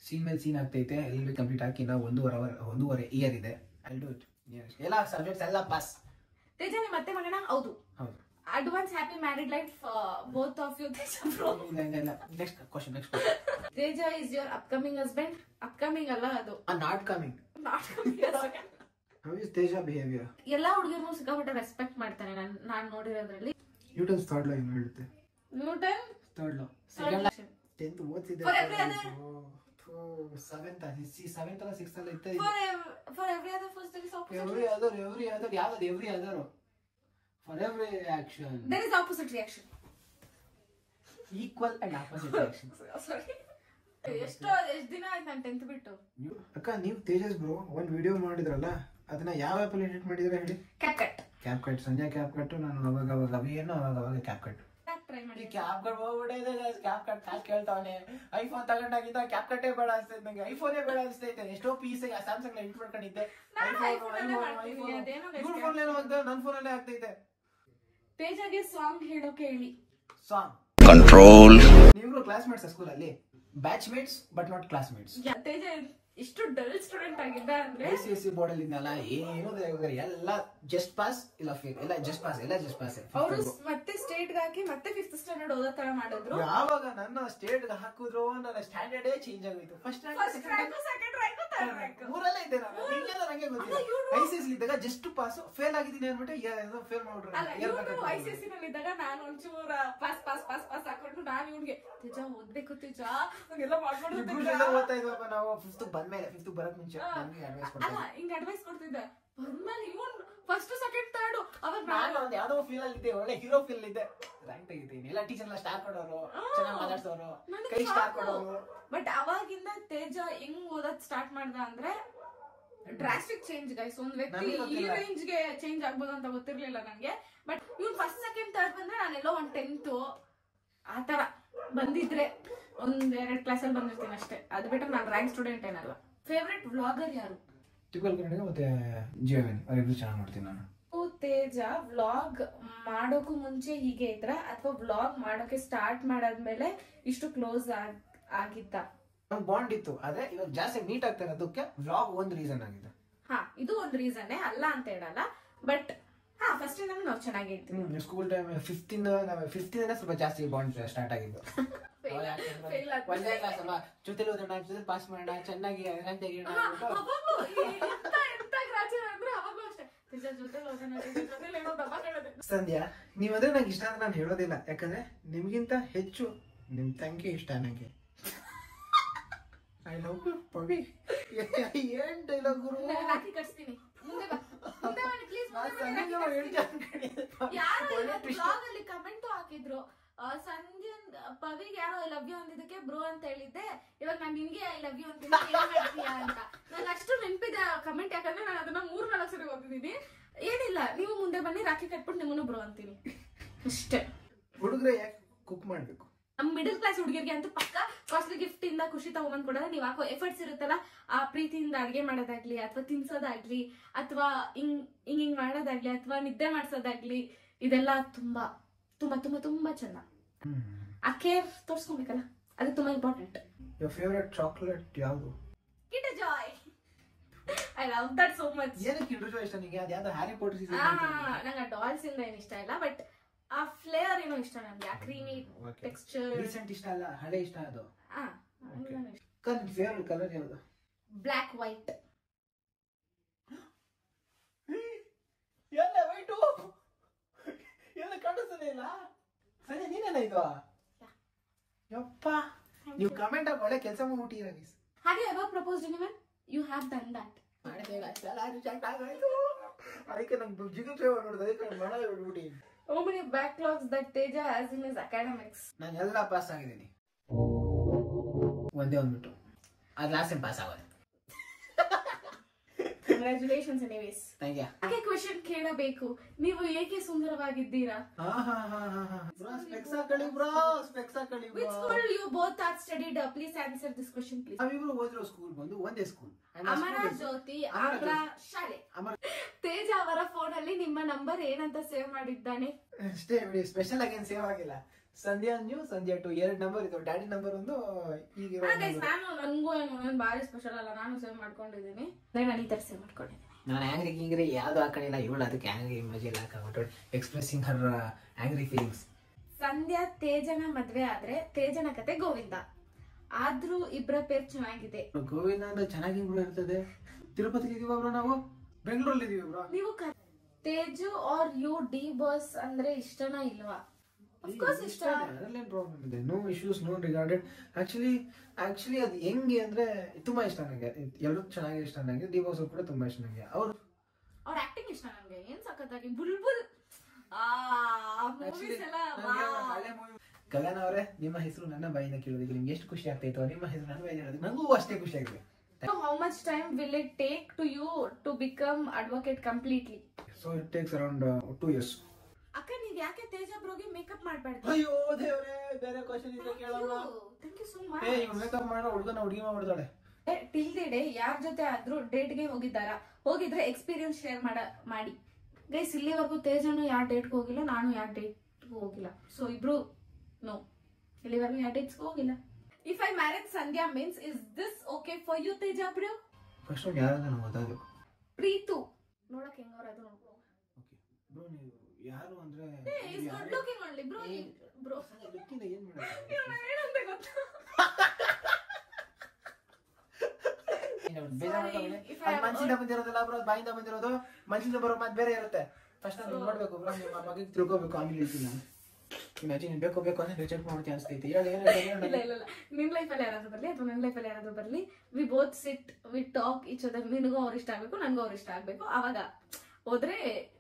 ಸೀನ್ ಮೇಲೆ ಸೀನ್ ಆಗ್ತೈತೆ. LLB ಕಂಪ್ಲೀಟ್ ಆಗಿ ಇನ್ನ 1.5 ಇಯರ್ ಇದೆ. I'll do it. ಎಲ್ಲ ಸಬ್ಜೆಕ್ಟ್ಸ್ ಎಲ್ಲ ಪಾಸ್. ತೇಜ ನಿಮ್ ಮತ್ತೆ ಮಗನ? ಹೌದು. Advance happy married life both of you. Teja bro, next question. Teja is your upcoming husband? Upcoming ಅಲ್ಲ ಅದು, not coming. How is Teja behavior? ಎಲ್ಲಾ ಹುಡುಗರು ಸಿಕ್ಕಾಪಟ್ಟೆ ರೆಸ್ಪೆಕ್ಟ್ ಮಾಡ್ತಾನೆ ನಾನ್ ನೋಡಿರೋದ್ರಲ್ಲಿ. ನ್ಯೂಟನ್ಸ್ ಥರ್ಡ್ ಲಾ ಏನು ಹೇಳುತ್ತೆ? ನ್ಯೂಟನ್ ಥರ್ಡ್ ಲಾ, ಸೆಕೆಂಡ್ ಲಾ 10th ಓದ್ತಿದ್ದೆ. 7th ಅಲ್ಲ 6th ಅಲ್ಲ ಇತ್ತು. For every other first there is opposite. Every other ಯಾವುದು? Every other. For every action there is opposite reaction. Equal and opposite reaction. Sorry. ಎಷ್ಟು ದಿನ ಆಯ್ತು ನಾನು 10th ಬಿಟ್ಟು. ಅಕ್ಕ, ನೀವು ತೇಜಸ್ ಬ್ರೋ ಒಂದು ವಿಡಿಯೋ ಮಾಡಿದ್ರಲ್ಲ, ಅದನ್ನ ಯಾವ ಆಪ್ ಅಲ್ಲಿ ಎಡಿಟ್ ಮಾಡಿದ್ರೆ ಹೇಳಿ? Cap cut. ಸಂಜೆ ಕ್ಯಾಪ್ ಕಟ್, ನಾನು ಅವಾಗ ಅವಿಯನ್ನು ಅವಾಗ ಕ್ಯಾಪ್ ಕಟ್ ಟ್ರೈ ಮಾಡಿ. ಕ್ಯಾಪ್ ಕಟ್ ಹೋಗ್ಬಿಟ್ಟಿದೆ. ಕ್ಯಾಪ್ ಕಟ್ ಕಾಸು ಕೇಳ್ತಾವನೆ. ಐಫೋನ್ ತಗೊಂಡಾಗಿದ್ದ ಕ್ಯಾಪ್ ಕಟ್ಟೇ ಬೇಡ ಅನ್ಸ್ತೈತೆ ನಂಗೆ. ಐಫೋನೇ ಬೇಡ ಅನ್ಸ್ತೈತೆ. ಎಷ್ಟೋ ಪೀಸ್ ಸ್ಯಾಮ್ಸಂಗ್ ಎಡಿಟ್ ಮಾಡ್ಕೊಂಡಿದ್ದೆ. ಇವ್ರ ಫೋನ್ ಏನೋ ಅಂತ ನನ್ನ ಫೋನಲ್ಲೇ ಆಗ್ತೈತೆ. ತೇಜಗೆ ಸಾಂಗ್ ಹೇಳೋಕೆ ಹೇಳಿ. Song control. ನೀವು ಕ್ಲಾಸ್ಮೇಟ್ಸ್ ಸ್ಕೂಲಲ್ಲಿ? Batchmates but not classmates. Teja ಇಷ್ಟು ಡಲ್ ಸ್ಟೂಡೆಂಟ್ ಆಗಿದ್ದ ಅಂದ್ರೆ SCSC ಬೋರ್ಡ್ ಅಲ್ಲಿ ಇದ್ನಲ್ಲ, ಏನು ಎಲ್ಲ ಜಸ್ಟ್ ಪಾಸ್ ಇಲ್ಲ ಫೇಲ್, ಎಲ್ಲ ಜಸ್ಟ್ ಪಾಸ್. ಅವರು ಮತ್ತೆ ಸ್ಟೇಟ್ ಹಾಕಿ ಮತ್ತೆ 5th ಸ್ಟ್ಯಾಂಡರ್ಡ್ ಓದೋ ತರ ಮಾಡಿದ್ರು. ಯಾವಾಗ ನನ್ನ ಸ್ಟೇಟ್ ಹಾಕಿದ್ರು ನನ್ನ ಸ್ಟ್ಯಾಂಡರ್ಡೇ ಚೇಂಜ್ ಆಗೋಯ್ತು. First rank second rank third rank ಮೂರಲ್ಲೇ ಇದ್ದೆ ನಾನು. ನಂಗೆ ಗೊತ್ತಿಲ್ಲ. ICSC ಇದ್ದಾಗ ಜಸ್ಟ್ ಪಾಸ್, ಫೇಲ್ ಆಗಿದ್ದೀನಿ ಅನ್ಬಿಟ್ಟು ಫೇಲ್ ಮಾಡ್ಬಿಟ್ರು. ICSC ನಲ್ಲಿ ಇದ್ದಾಗ ನಾನು ಒಂಚೂರ ಪಾಸ್ ಹಾಕೊಂಡು ನಾನು ಇವ್ನಿಗೆ ತೇಜ ಓದ್ಬೇಕು ತೇಜ ಎಲ್ಲ ಮಾಡ್ಕೊಂಡು ಓದ್ತಾ ಇದ್ವಪ್ಪ ನಾವು. 5th ಬಂದ್ಮೇಲೆ, 5th ಬರಕ್ ಮುಂಚೆ ನಮ್ಗೆ ಅಡ್ವೈಸ್ ಕೊಡ್ತಾರೆ. ಹಿಂಗ್ ಅಡ್ವೈಸ್ ಕೊಡ್ತಿದ್ದೆ. ಬಂದ್ಮೇಲೆ ಇವನ್ ಫಸ್ಟ್ ಸೆಕೆಂಡ್ ಥರ್ಡ್. ಅವಾಗ ನಾನು ಒಂದು ಯಾವ್ದೋ ಫೀಲ್ ಅಲ್ಲಿ ಇದ್ದೆ, ಒಳ್ಳೆ ಹೀರೋ ಫೀಲ್ ಇದ್ದೆ. ರ್ಯಾಂಕ್ ತೆಗಿತೀನಿ. ಎಲ್ಲ ಟೀಚರ್ ಎಲ್ಲ ಸ್ಟಾರ್ ಕೊಡೋರು, ಚೆನ್ನಾಗಿ ಮಾತಾಡ್ಸೋರು, ಕೈ ಸ್ಟಾರ್ ಕೊಡೋರು. ಬಟ್ ಅವಾಗಿಂದ ತೇಜ ಹೆಂಗ್ ಓದೋದ್ ಸ್ಟಾರ್ಟ್ ಮಾಡ್ದ ಅಂದ್ರೆ ಡ್ರಾಸ್ಟಿಕ್ ಚೇಂಜ್ ಗೈಸ್. ಒಂದ್ ವ್ಯಕ್ತಿ ಈ ರೇಂಜ್ ಗೆ ಚೇಂಜ್ ಆಗ್ಬೋದು ಅಂತ ಗೊತ್ತಿರ್ಲಿಲ್ಲ ನಂಗೆ. ಬಟ್ ಇವ್ನ್ ಫಸ್ಟ್ ಸೆಕೆಂಡ್ ಥರ್ಡ್ ಬಂದ್ರೆ ನಾನೆಲ್ಲೋ ಒಂದು 10th ಆತರ ಬಂದಿದ್ರೆ 1-2 ಕ್ಲಾಸಲ್ಲಿ ಬಂದಿರ್ತೀನಿ ಅಷ್ಟೇ. ಅದು ಬಿಟ್ಟು ನಾನು ರ್ಯಾಂಕ್ ಸ್ಟೂಡೆಂಟ್ ಏನಲ್ಲ. ಫೇವ್ರೆಟ್ ವ್ಲಾಗರ್ ಯಾರು? ಟಿಕಲ್ ಕನ್ನಡ ಮತ್ತೆ ಜೀವನ್ ಅವರಿಬ್ರು ಚೆನ್ನಾಗಿ ಮಾಡ್ತೀನಿ ನಾನು. ತೇಜ ವ್ಲಾಗ್ ಮಾಡೋಕು ಮುಂಚೆ ಹೀಗೆ ಇದ್ರ ಅಥವಾ ವ್ಲಾಗ್ ಮಾಡೋಕೆ ಸ್ಟಾರ್ಟ್ ಮಾಡಾದ್ಮೇಲೆ ಇಷ್ಟು ಕ್ಲೋಸ್ ಆಗಿದ್ದ? ನಮ್ ಬಾಂಡ್ ಇತ್ತು, ಆದ್ರೆ ಇವಾಗ ಜಾಸ್ತಿ ಮೀಟ್ ಆಗ್ತಾ ಇರೋದಕ್ಕೆ ವ್ಲಾಗ್ ಒಂದು ರೀಸನ್ ಆಗಿದೆ. ಇದು ಒಂದು ರೀಸನ್ನೇ ಅಲ್ಲ ಅಂತ ಹೇಳಲ್ಲ. ಬಟ್ ಫಸ್ಟ್ ಇಂದ ನಾವು ಚೆನ್ನಾಗಿ ಇರ್ತೀವಿ. ಸ್ಕೂಲ್ ಟೈಮ್ 5th ಸ್ವಲ್ಪ ಜಾಸ್ತಿ ಬಾಂಡ್ ಸ್ಟಾರ್ಟ್ ಆಗಿದ್ದು. ಒಂದೇ ಕ್ಲಾಸ್ ಅಲ್ಲ, ಜೊತೆಲಿ ಓದೋಣ, ಜೊತೆ ಪಾಸ್ ಮಾಡೋಣ, ಚೆನ್ನಾಗಿ ರ್ಯಾಂಕ್ ತೆಗಿಯೋಣ. ಸಂಧ್ಯಾ, ನೀವಂದ್ರೆ ನಂಗೆ ಇಷ್ಟ ಅಂತ ನಾನು ಹೇಳೋದಿಲ್ಲ. ಯಾಕಂದ್ರೆ ನಿಮ್ಗಿಂತ ಹೆಚ್ಚು ನಿಮ್ ತಂಗಿ ಇಷ್ಟ ನಂಗೆ. I love you Pavi. ಏನ್ ಡೈಲಾಗ್ ಗುರು. ರಾಖಿ ಕಟ್ಸ್ತೀನಿ. ಮುಂದೆ ಬಾ, ಮುಂದೆ ಬನ್ನಿ ಪ್ಲೀಸ್. ಕಮೆಂಟ್ ಹಾಕಿದ್ರು, ಸಂಜನ್ ಪವಿಗೆ ಯಾರೋ ಐ ಲವ್ ಯು ಅಂದಿದ್ದಕ್ಕೆ ಬ್ರೋ ಅಂತ ಹೇಳಿದ್ದೆ, ಇವಾಗ ನಾನು ನಿನ್ಗೆ ಐ ಲವ್ ಯು ಅಂತಿದ್ದೆ ಅಂತ. ನಾನು ಅಷ್ಟು ನೆನಪಿದೆ ಕಮೆಂಟ್, ಯಾಕಂದ್ರೆ ನಾನು ಅದನ್ನ 3-4 ಸರಿ ಓದಿದ್ದೀನಿ. ಏನಿಲ್ಲ, ನೀವು ಮುಂದೆ ಬನ್ನಿ, ರಾಖಿ ಕಟ್ಬಿಟ್ಟು ನಿಮ್ಮನ್ನು ಬ್ರೋ ಅಂತೀನಿ ಅಷ್ಟೇ. ಹುಡುಗ್ರೆ ಯಾಕೆ ಕುಕ್ ಮಾಡ್ಬೇಕು? ನಮ್ ಮಿಡಲ್ ಕ್ಲಾಸ್ ಹುಡುಗಿರ್ಗೆ ಅಂತೂ ಪಕ್ಕ ಕಾಸ್ಟ್ಲಿ ಗಿಫ್ಟ್ ಇಂದ ಖುಷಿ ತಗೊಂಡ್ ಕೊಡೋದ್ರೆ ನೀವ್ ಹಾಕೋ ಎಫರ್ಟ್ಸ್ ಇರುತ್ತಲ್ಲ, ಆ ಪ್ರೀತಿಯಿಂದ ಅಡ್ಗೆ ಮಾಡೋದಾಗ್ಲಿ ಅಥವಾ ತಿನ್ಸೋದಾಗ್ಲಿ ಅಥವಾ ಹಿಂಗ್ ಮಾಡೋದಾಗ್ಲಿ ಅಥವಾ ನಿದ್ದೆ ಮಾಡ್ಸೋದಾಗ್ಲಿ, ಇದೆಲ್ಲ ತುಂಬಾ ತುಂಬಾ ತುಂಬಾ ತುಂಬಾ ಚೆನ್ನ. ಆ ಕೇರ್ ತೋರ್ಸ್ಕೊಬೇಕಲ್ಲ, ಅದು ತುಂಬಾ ಇಂಪಾರ್ಟೆಂಟ್. Your favorite chocolate ಯಾವುದು? Kinder Joy. I love that so much. ಏನಕ್ಕೆ Kinder Joy ಇಷ್ಟ ನಿಮಗೆ? ಅದು ಯಾವ್ದು ಹ್ಯಾರಿ ಪಾಟರ್ ಸೀಸನ್? ನಂಗೆ ಡಾಲ್ಸ್ ಇಂದ ಏನು ಇಷ್ಟ ಇಲ್ಲ, ಬಟ್ ಆ ಫ್ಲೇವರ್ ಏನೋ ಇಷ್ಟ ನನಗೆ. ಆ ಕ್ರೀಮಿ ಟೆಕ್ಸ್ಚರ್. ರೀಸೆಂಟ್ ಇಷ್ಟ ಅಲ್ಲ, ಹಳೆ ಇಷ್ಟ ಅದು. ಫೇವರೆಟ್ ಕಲರ್ ಯಾವುದು? Black white. ಎಲ್ಲ ವೈಟು ಎಲ್ಲ ಕಾಣಿಸ್ತಾನೆ ಇಲ್ಲ. ಸರಿ, ನೀನೇನ ಇದು? ಯಪ್ಪ, ನೀವು ಕಮೆಂಟ್ ಆಗಿ ಒಳ್ಳೆ ಕೆಲಸ ಮಾಡ್ಬಿಟ್ಟಿರ. Have you ever proposed anyone? You have done that. ಅದಕ್ಕೆ ನಂಗೆ ಜಿಗಿಲ್ ನೋಡಿದ್ರೆ ಅದಕ್ಕೆ ಮನ ಬಿಡ್ಬಿಟ್ಟು How many backlogs that Teja has in his academics? ನಾನು ಎಲ್ಲ ಪಾಸ್ ಆಗಿದ್ದೀನಿ, ಒಂದೇ ಒಂದ್ಬಿಟ್ಟು ಅದು ಲಾಸ್ಟ್ ಟೈಮ್ ಪಾಸ್ ಆಗೋದು. Congratulations anyways. Thank you. ಯಾಕೆ ಕ್ವೆಶ್ಚನ್ ಕೇಳಬೇಕು, ನೀವು ಏಕೆ ಸುಂದರವಾಗಿದ್ದೀರಾ? ಸ್ಪೆಕ್ಸ್ ಹಾಕೊಳ್ಳಿ ಬ್ರೋ, ಸ್ಪೆಕ್ಸ್ ಹಾಕೊಳ್ಳಿ bro. Which school you both are studied? Please answer this question please. ನಾವಿಬ್ರು ಓದಿರೋ ಸ್ಕೂಲ್ ಬಂದು ಒಂದೇ ಸ್ಕೂಲ್, ಅಮರ ಜ್ಯೋತಿ ಆಂಗ್ಲ ಶಾಲೆ. ತೇಜ ಅವರ ಫೋನ್ ಅಲ್ಲಿ ನಿಮ್ಮ ನಂಬರ್ ಏನಂತ ಸೇವ್ ಮಾಡಿದ್ದಾನೆ? ಅಷ್ಟೇ ಬಿಡಿ, ಸ್ಪೆಷಲ್ ಆಗಿ ಏನು ಸೇವ್ ಆಗಿಲ್ಲ. ಸಂಧ್ಯಾ ನ್ಯೂ, ಸಂಧ್ಯಾ 2 2 ನಂಬರ್ ಇತ್ತು. ಡ್ಯಾಡಿ ನಂಬರ್ ಒಂದು ಈಗ ನಾನು ಬಾರಿ ಸ್ಪೆಷಲ್ ಅಲ್ಲ, ನಾನು ಸೇವ್ ಮಾಡ್ಕೊಂಡಿದ್ದೀನಿ. ನಾನು ಈ ತರ ಸೇವ್ ಮಾಡ್ಕೊಂಡಿದ್ದೀನಿ. ನಾನು ಆಂಗ್ರಿ ಗಿಂಗ್ರಿ ಯಾವ್ದು ಹಾಕೊಂಡಿಲ್ಲ, ಇವಳು ಅದಕ್ಕೆ ಆಂಗ್ರಿ ಇಮೇಜ್ ಎಲ್ಲ ಹಾಕೊಂಡ್ಬಿಟ್ಟು ಎಕ್ಸ್ಪ್ರೆಸಿಂಗ್ ಹರ್ ಆಂಗ್ರಿ ಫೀಲಿಂಗ್ಸ್. ಸಂಧ್ಯಾ ತೇಜನ ಮದ್ವೆ ಆದ್ರೆ ತೇಜನ ಕತೆ ಗೋವಿಂದ, ಆದ್ರೂ ಇಬ್ಬರ ಪೇರ್ ಚೆನ್ನಾಗಿದೆ. ಗೋವಿಂದ ಅಂದ್ರೆ ಚೆನ್ನಾಗಿ ಇರ್ತದೆ. ತಿರುಪತಿ ಇದೀವ ಬ್ರೋ, ನಾವು ಬೆಂಗಳೂರಲ್ಲಿ ಇದೀವಿ ಬ್ರೋ. ನೀವು Teju are you the boss ಅಂದ್ರೆ ಇಷ್ಟನಾ ಇಲ್ವಾ? ಅಫ್ಕೋರ್ಸ್ ಇಷ್ಟ. ಅದ್ರಲ್ಲೇನು ಪ್ರಾಬ್ಲಮ್ ಇದೆ? No issues, no regarded. Actually ಅದು ಹೆಂಗೆ ಅಂದ್ರೆ ತುಂಬಾ ಇಷ್ಟ ನನಗೆ, ಎಲ್ಲರೂ ಚೆನ್ನಾಗಿ ಇಷ್ಟ ನನಗೆ. ಡಿ ಬಾಸ್ ಕೂಡ ತುಂಬಾ ಇಷ್ಟ ನನಗೆ. ಅವ್ರ ಆಕ್ಟಿಂಗ್ ಇಷ್ಟ ನನಗೆ, ಏನ್ ಸಖತ್ತಾಗಿ ಬುಲ್ಬುಲ್ ಗಗನ್ ಅವರೇ, ನಿಮ್ಮ ಹೆಸರು ನನ್ನ ಬಾಯಿಂದ ಕೇಳೋದಕ್ಕೆ ನಿಮ್ಗೆ ಎಷ್ಟು ಖುಷಿ ಆಗ್ತಾಯಿತ್ತು, ನಿಮ್ಮ ಹೆಸರು ನನ್ನ ಬಾಯಿಂದ ಹೇಳೋದಕ್ಕೆ ನನಗೂ ಅಷ್ಟೇ ಖುಷಿ ಆಗಿದೆ. How much time will it take to you to become advocate completely? So it takes around 2 years. ಅಕ್ಕ ನೀವ್ ಯಾಕೆ ತೇಜ ಬ್ರೋಗೆ ಮೇಕಪ್ ಮಾಡ್ಬಾರ್ದು? ಅಯ್ಯೋ ದೇವ್ರೇ, ಬೇರೆ ಕ್ವೆಶ್ಚನ್ ಇದೆ ಕೇಳಲ್ಲ. Thank you so much. ಇವ್ನು ಮೇಕಪ್ ಮಾಡೋ ಹುಡುಗನ ಹುಡುಗಿ ಮಾಡ್ತಾಳೆ. ಟಿಲ್ ದಿ ಡೇ ಯಾರ ಜೊತೆ ಆದ್ರೂ ಡೇಟ್ಗೆ ಹೋಗಿದ್ದಾರಾ? ಹೋಗಿದ್ರೆ ಎಕ್ಸ್ಪೀರಿಯನ್ಸ್ ಶೇರ್ ಮಾಡಿ ಗೈಸ್. ಇಲ್ಲಿವರೆಗೂ ತೇಜನು ಯಾರ ಡೇಟ್ಗೆ ಹೋಗಿಲ್ಲ, ನಾನು ಯಾರ ಡೇಟ್ಗೂ ಹೋಗಿಲ್ಲ. ಸೊ ಇಬ್ರು ನೋ, ಇಲ್ಲಿವರೆಗೂ ಯಾರ ಡೇಟ್ಸ್ಗೂ ಹೋಗಿಲ್ಲ. If I married Sandhya means, is this okay for you, Teja bro? First ಒಂದು ಯಾರು ನಾನು ಓದಬೇಕು. ಪ್ರೀತು ನೋಡಕ್ಕೆ ಹೆಂಗವ್ರ ಅದು ನೋಡ್ಕೋ. ಓಕೆ ಬ್ರೋ, ನೀವು ಯಾರು ಅಂದ್ರೆ is good looking only bro. bro ಲುಕ್ಕಿಂದ ಏನು ಮಾಡೋದು? ಏನಂತ ಗೊತ್ತಾ? ಮನಸ್ಸಿಂದ ಬಂದಿರೋದಲ್ಲ ಬ್ರೋ, ಬಾಯಿಂದ ಬಂದಿರೋದು. ಮನಸ್ಸಿಂದ ಬರೋ ಮಾತು ಬೇರೆ ಇರುತ್ತೆ. ಫಸ್ಟ್ ನಾನು ನೋಡ್ಬೇಕು ಬ್ರೋ, ನಿಮ್ಮ ಮಗಿಗೆ ತಿಳ್ಕೋಬೇಕು. ಆಮೇಲೆ ಹೇಳ್ತೀನಿ ನಾನು. ಇಮ್ಯಾಜಿನ್ ಬೇಕು ಅಂದ್ರೆ ರಿಜೆಕ್ಟ್ ಮಾಡ್ತೀನಿ ಅನ್ಸ್ತೈತಿ. ಇಲ್ಲ ನಿನ್ ಲೈಫಲ್ಲಿ ಯಾರಾದ್ರೂ ಬರ್ಲಿ ಅಥವಾ ನನ್ನ ಲೈಫಲ್ಲಿ ಯಾರಾದ್ರೂ ಬರ್ಲಿ, we both sit, we talk each other. ನಿನಗೂ ಅವ್ರು ಇಷ್ಟ ಆಗ್ಬೇಕು, ನನ್ಗೂ ಅವ್ರು ಇಷ್ಟ ಆಗ್ಬೇಕು. ಅವಾಗ ಹೋದ್ರೆ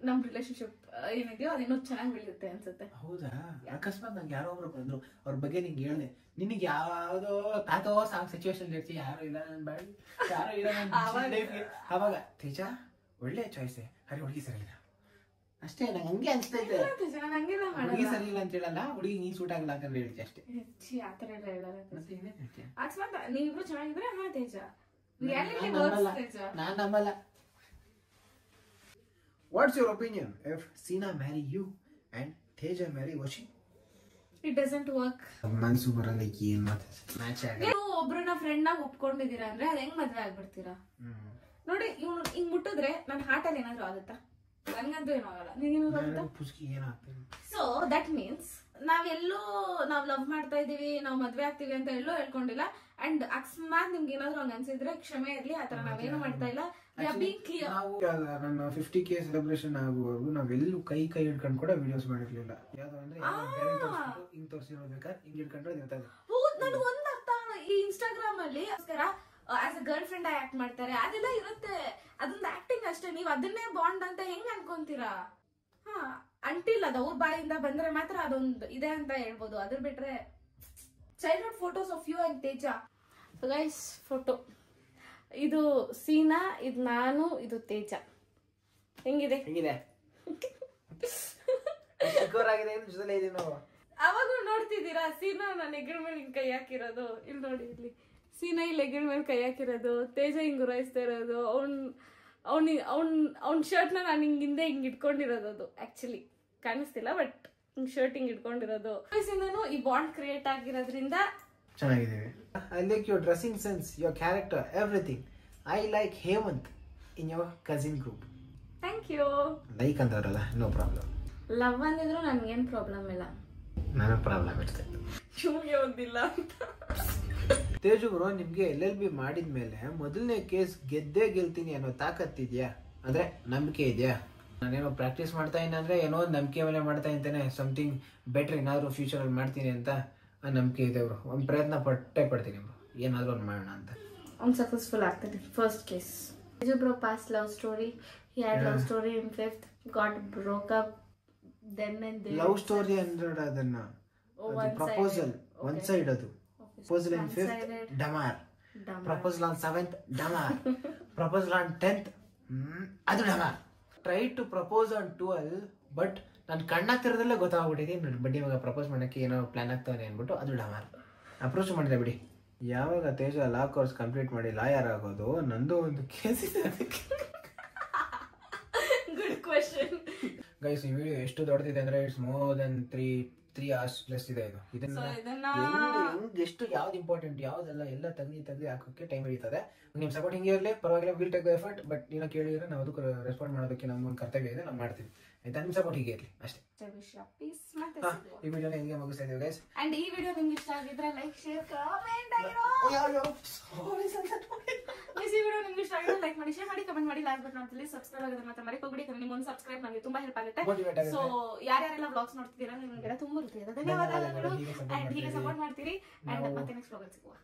ನಮ್ ರಿಲೇಶನ್ಶಿಪ್ ಏನಿದೆಯೋ ಅದಿನ್ನೂ ಚೆನ್ನಾಗಿ ಬೆಳೆಯುತ್ತೆ ಅನ್ಸುತ್ತೆ. ಹೌದಾ? ಅಕಸ್ಮಾತ್ ನಂಗೆ ಯಾರೋ ಒಬ್ರು ಬಂದ್ರು, ಅವ್ರ ಬಗ್ಗೆ ನಿಂಗೆ ಹೇಳ್ದೆ, ನಿನಗೆ ಯಾವ್ದೋ ತಾತೋ ಸಾಂಗ್ ಸಿಚುವೇಶನ್ ಇರ್ತಿ, ಯಾರು ಇಲ್ಲ ನನ್ ಬಾಡಿ, ಯಾರು ಇಲ್ಲ ನನ್ನ ಲೈಫ್ಗೆ. ಅವಾಗ ತೇಜ ಒಳ್ಳೆ ಚಾಯ್ಸೆ, ಅರೆ ಹುಡುಗಿ ಸರಿ ಇಲ್ಲ ಅಷ್ಟೇ. ನಂಗೆ ಹಂಗೆ ಅನ್ಸ್ತೈತೆ. ಹುಡುಗಿ ಸರಿ ಇಲ್ಲ ಅಂತ ಹೇಳಲ್ಲ, ಹುಡುಗಿ ನೀನ್ ಸೂಟ್ ಆಗಲ್ಲ ಅಂತ ಹೇಳ್ತಿ ಅಷ್ಟೇ. ಆತರ ಎಲ್ಲ ಹೇಳಲ್ಲ. ಹೇಳ್ತೀಯ ಅಕಸ್ಮಾತ್ ನೀವಿಬ್ರು ಚೆನ್ನಾಗಿದ್ರೆ ಹಾ ತೇಜ. ನಾನ್ ನಂಬಲ್ಲ. What's your opinion if Sina marry you and Teja marry Vashi? It doesn't work. ಮನ್ಸು ಬರಲ್ಲ, ಏನ್ ಮಾತು ಮ್ಯಾಚ್ ಆಗಲ್ಲ. ನೀವು ಒಬ್ರನ್ನ ಫ್ರೆಂಡ್ ನಾಗ ಒಪ್ಕೊಂಡಿದೀರಾ ಅಂದ್ರೆ ಅದ್ ಹೆಂಗ್ ಮದ್ವೆ ಆಗ್ಬಿಡ್ತೀರಾ? ನೋಡಿ, ಇವ್ನು ಹಿಂಗ್ ಮುಟ್ಟಿದ್ರೆ ನನ್ನ ಹಾರ್ಟ್ ಅಲ್ಲಿ ಏನಾದ್ರು ಆಗುತ್ತಾ? ನಂಗಂತೂ ಏನೂ ಆಗಲ್ಲ. ಸೊ ದಟ್ ಮೀನ್ಸ್ ನಾವ್ ಲವ್ ಮಾಡ್ತಾ ಇದೀವಿ, ನಾವ್ ಮದ್ವೆ ಆಗ್ತೀವಿ ಅಂತ ಎಲ್ಲೋ ಹೇಳ್ಕೊಂಡಿಲ್ಲ. ಅಂಡ್ ಅಕಸ್ಮಾತ್ ನಿಮ್ಗೆ ಏನಾದ್ರು ಹಂಗ ಅನ್ಸಿದ್ರೆ ಕ್ಷಮೆ ಇರ್ಲಿ, ಆತರ ನಾವೇನು ಮಾಡ್ತಾ ಇಲ್ಲ. ನನ್ನ 50K ಸೆಲೆಬ್ರೇಷನ್ ಆಗುವವರೆಗೂ ನಾವೆಲ್ಲೂ ಕೈ ಹಿಡ್ಕೊಂಡು ಕೂಡ ವಿಡಿಯೋಸ್ ಮಾಡಿರ್ಲಿಲ್ಲ. ಯಾವ್ದು ಅಂದ್ರೆ ಹಿಂಗ್ ತೋರಿಸಿರ್ಬೇಕಾದ್ರೆ ಹಿಂಗ್ ಹಿಡ್ಕೊಂಡ್ರೆ ಇರ್ತದೆ. ನನ್ಗೆ ಒಂದ್ ಅರ್ಥ, ಈ ಇನ್ಸ್ಟಾಗ್ರಾಮ್ ಅಲ್ಲಿ as a girl friend act ಮಾಡ್ತಾರೆ, ಅದೆಲ್ಲ ಇರುತ್ತೆ. ಅದೊಂದು ಆಕ್ಟಿಂಗ್ ಅಷ್ಟೇ. ನೀವ್ ಅದನ್ನೇ ಬಾಂಡ್ ಅಂತ ಹೆಂಗ್ ಅನ್ಕೊಂತೀರಾ? ಹಾ, ಅಂಟಿಲ್ ಅದು ಅವ್ರ ಬಾಯಿಂದ ಬಂದ್ರೆ ಮಾತ್ರ ಅದೊಂದು ಇದೆ ಅಂತ ಹೇಳ್ಬೋದು. ಅದ್ರ ಬಿಟ್ರೆ childhood photos of you and Teja. Guys, photo ಇದು ಸೀನಾ, ಇದು ನಾನು, ಇದು ತೇಜ. ಹೆಂಗಿದೆ? ಅವಾಗ ನೋಡ್ತಿದ್ದೀರಾ ಸೀನಾ ನನ್ನ ಹೆಗಲ ಮೇಲೆ ಹಿಂಗ್ ಕೈ ಹಾಕಿರೋದು. ಇಲ್ಲಿ ನೋಡಿ, ಇಲ್ಲಿ ಸೀನಾ ಇಲ್ಲಿ ಹೆಗಲ ಮೇಲೆ ಕೈ ಹಾಕಿರೋದು, ತೇಜ ಹಿಂಗ್ ಗುರಾಯಿಸ್ತಾ ಇರೋದು. ಅವ್ನ್ ಶರ್ಟ್ ನಾನು ಹಿಂದೆ ಹಿಂಗ್ ಇಟ್ಕೊಂಡಿರೋದು. ಅದು ಆಕ್ಚುಲಿ ಕಾಣಿಸ್ತಿಲ್ಲ, ಬಟ್ ಹಿಂಗ್ ಶರ್ಟ್ ಹಿಂಗ್ ಇಟ್ಕೊಂಡಿರೋದು. ಈ ಬಾಂಡ್ ಕ್ರಿಯೇಟ್ ಆಗಿರೋದ್ರಿಂದ ಚೆನ್ನಾಗಿದ್ದೀವಿ. I like your dressing sense, your character, everything. I like Hemanth in your cousin group. Thank you. Like ಅಂತವ್ರಲ್ಲ, ನೋ ಪ್ರಾಬ್ಲಮ್. ಲವ್ ಅಂದಿದ್ರು ನನ್ಗೇನ್ ಪ್ರಾಬ್ಲಮ್ ಇಲ್ಲ. ನನಗೆ ಪ್ರಾಬ್ಲಮ್ ಇರ್ತೈತೆ, ನಿಮ್ಗೆ ಒಂದಿಲ್ಲ ಅಂತ. ತೇಜು ಬ್ರೋ, ನಿಮ್ಗೆ LLB ಮಾಡಿದ್ಮೇಲೆ ಮೊದಲನೇ ಕೇಸ್ ಗೆದ್ದೇ ಗೆಲ್ತೀನಿ ಅನ್ನೋ ತಾಕತ್ತಿದ್ಯಾ? ಅಂದ್ರೆ ನಂಬಿಕೆ ಇದೆಯಾ? ನಾನೇನೋ ಪ್ರಾಕ್ಟೀಸ್ ಮಾಡ್ತಾ ಇದ್ದೀನಿ ಅಂದ್ರೆ ಏನೋ ಒಂದು ನಂಬಿಕೆ ಮೇಲೆ ಮಾಡ್ತಾ ಇದ್ದೇನೆ. ಸಮಥಿಂಗ್ ಬೆಟರ್ ಏನಾದ್ರು ಫ್ಯೂಚರ್ ಅಲ್ಲಿ ಮಾಡ್ತೀನಿ ಅಂತ ನಂಬಿಕೆ ಇದೆ ಬ್ರೋ. ಒಂದು ಪ್ರಯತ್ನ ಪಡ್ತೀನಿ ಬ್ರೋ, ಏನಾದ್ರು ಒಂದು ಮಾಡೋಣ ಅಂತ. ಅವ್ನು ಸಕ್ಸಸ್ಫುಲ್ ಆಗ್ತಾನೆ. First case Teju bro past love story. He had love story in 5th, got broke up love story ಅಂದ್ರೆ ಅದನ್ನ ಪ್ರಪೋಸಲ್ ಒನ್ ಸೈಡ್, ಅದು ಪ್ರಪೋಸಲ್ ಆನ್ 5th ಡಮಾರ್, ಪ್ರಪೋಸಲ್ ಆನ್ 7th ಡಮಾರ್, ಪ್ರಪೋಸಲ್ ಆನ್ 10th ಅದು ಡಮಾರ್. Try to propose on 12 but ನಾನು ಕಣ್ಣಾಗ್ತಿರೋದಲ್ಲೇ ಗೊತ್ತಾಗ್ಬಿಟ್ಟಿದೆ ನೋಡಿ ಬಡ್ಡಿ ಮಗ ಪ್ರಪೋಸ್ ಮಾಡಕ್ಕೆ ಏನೋ ಪ್ಲಾನ್ ಆಗ್ತಾನೆ ಅನ್ಬಿಟ್ಟು ಅದು ಡಮಾರ್. ಅಪ್ರೋಚ್ ಮಾಡಿದೆ ಬಿಡಿ. ಯಾವಾಗ ತೇಜ ಲಾ ಕೋರ್ಸ್ ಕಂಪ್ಲೀಟ್ ಮಾಡಿ ಲಾಯರ್ ಆಗೋದು? ನಂದು ಒಂದು ಕೇಸ್ ಇದೆ ಅದಕ್ಕೆ. ಗುಡ್ ಕ್ವೆಶ್ಚನ್ ಗೈಸ್, ಈ ವಿಡಿಯೋ ಎಷ್ಟು ದೊಡ್ಡದಿದೆ ಅಂದ್ರೆ it's more than 3 hours plus ಇದೆ ಇದು. ಇದನ್ನ ಎಷ್ಟು ಯಾವ್ದು ಇಂಪಾರ್ಟೆಂಟ್ ಯಾವ್ದೆಲ್ಲ ಎಲ್ಲ ತೆಗ್ದು ಹಾಕೋಕೆ ಟೈಮ್ ಹಿಡಿತದೆ. ನಿಮ್ ಸಪೋರ್ಟ್ ಹಿಂಗೆ ಇರಲಿ ಪರವಾಗಿಲ್ಲ, will take the effort. But ನೀನು ಕೇಳಿದ್ರೆ ನಾವು ಅದಕ್ಕೆ ರೆಸ್ಪಾಂಡ್ ಮಾಡೋದಕ್ಕೆ ನಮ್ಮ ಕರ್ತವ್ಯ ಇದೆ, ನಾವು ಮಾಡ್ತೀವಿ ಆಯ್ತಾ. ನಿಮ್ ಸಪೋರ್ಟ್ ಹೀಗೆ ಇರಲಿ ಅಷ್ಟೇ. ಈ ವಿಡಿಯೋನ ಹಿಂಗೆ ಮುಗಿಸ್ತಾ ಇದೀವಿ ಗೈಸ್. ಅಂಡ್ ಈ ವಿಡಿಯೋ ನಿಮ್ಗೆ ಇಷ್ಟ ಆಗಿದ್ರೆ ಲೈಕ್ ಶೇರ್ ಕಾಮೆಂಟ್ ಈ ವಿಡಿಯೋ ನಿಮ್ಗೆ ಇಷ್ಟ ಆಗಿದ್ರೆ ಲೈಕ್ ಮಾಡಿ, ಶೇರ್ ಮಾಡಿ, ಕಮೆಂಟ್ ಮಾಡಿ, last but not least subscribe ಆಗೋದನ್ನ ಮಾತ್ರ ಮರೆಯಬೇಡಿ. ನಿಮ್ಮೊಂದು ಸಬ್ಸ್ಕ್ರೈಬ್ ನನಗೆ ತುಂಬಾ ಹೆಲ್ಪ್ ಆಗುತ್ತೆ. ಸೊ ಯಾರ್ಯಾರೆಲ್ಲ ವ್ಲಾಗ್ಸ್ ನೋಡ್ತಿದ್ದೀರಾ ನಿಮ್ಗೆಲ್ಲ ತುಂಬಾ ಧನ್ಯವಾದಗಳು. ಅಂಡ್ ಹೀಗೆ ಸಪೋರ್ಟ್ ಮಾಡ್ತೀರಿ. ಅಂಡ್ ಮತ್ತೆ ನೆಕ್ಸ್ಟ್ ವ್ಲಾಗ್ ಸಿಗುವ.